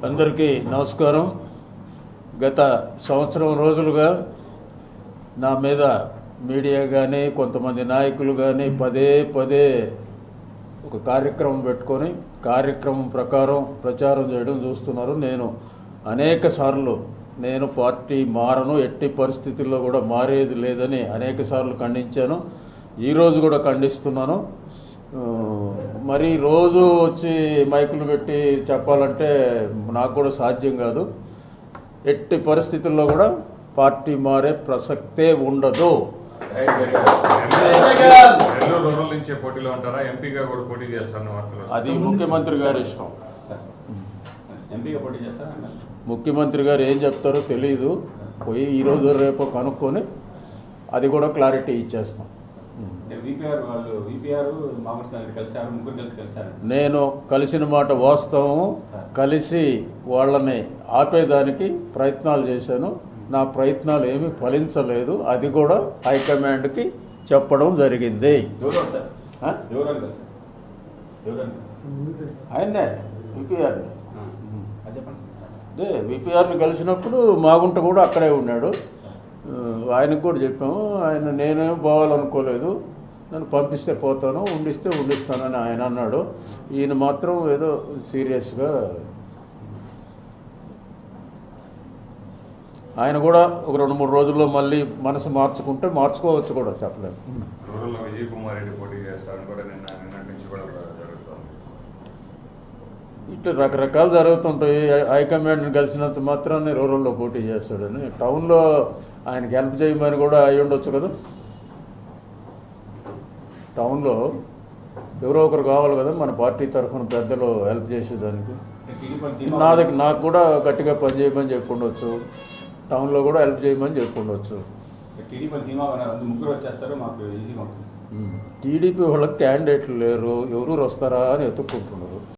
అందరికీ నమస్కారం. గత సంవత్సరం రోజులుగా నా మీద మీడియా కానీ కొంతమంది నాయకులు కానీ పదే ఒక కార్యక్రమం పెట్టుకొని కార్యక్రమం ప్రకారం ప్రచారం చేయడం చూస్తున్నారు. నేను అనేక సార్లు పార్టీ మారను, ఎట్టి పరిస్థితుల్లో కూడా మారేది లేదని అనేక సార్లు ఖండించాను. ఈరోజు కూడా ఖండిస్తున్నాను. మరి రోజు వచ్చి మైకులు పెట్టి చెప్పాలంటే నాకు కూడా సాధ్యం కాదు. ఎట్టి పరిస్థితుల్లో కూడా పార్టీ మారే ప్రసక్తే ఉండదు. అది ముఖ్యమంత్రి గారి ఇష్టం. ముఖ్యమంత్రి గారు ఏం చెప్తారో తెలియదు. పోయి ఈరోజు రేపు కనుక్కొని అది కూడా క్లారిటీ ఇచ్చేస్తాం. నేను కలిసిన మాట వాస్తవం. కలిసి వాళ్ళని ఆపేదానికి ప్రయత్నాలు చేశాను. నా ప్రయత్నాలు ఏమీ ఫలించలేదు. అది కూడా హైకమాండ్కి చెప్పడం జరిగింది. ఆయన్నే విపిఆర్ని విపిఆర్ని కలిసినప్పుడు మాగుంట కూడా అక్కడే ఉన్నాడు. ఆయనకు కూడా చెప్పాము. ఆయన నేనేం పోవాలనుకోలేదు, నన్ను పంపిస్తే పోతాను, ఉండిస్తే ఉండిస్తానని ఆయన అన్నాడు. ఈయన మాత్రం ఏదో సీరియస్గా ఆయన కూడా ఒక 2-3 రోజుల్లో మళ్ళీ మనసు మార్చుకుంటే మార్చుకోవచ్చు కూడా, చెప్పలేదు. ఇట్లా రకరకాలు జరుగుతుంటాయి. హైకమాండ్ని కలిసినంత మాత్రాన్ని రూరల్లో పోటీ చేస్తాడని, టౌన్లో ఆయనకి హెల్ప్ చేయమని కూడా అయి ఉండొచ్చు కదా. టౌన్లో ఎవరో ఒకరు కావాలి కదా మన పార్టీ తరఫున పెద్దలు హెల్ప్ చేసేదానికి. నాకు కూడా గట్టిగా పని చేయమని చెప్పి ఉండొచ్చు, టౌన్లో కూడా హెల్ప్ చేయమని చెప్పి ఉండొచ్చు. టీడీపీ వాళ్ళకి క్యాండిడేట్లు లేరు, ఎవరు వస్తారా అని ఎత్తుక్కుంటున్నారు.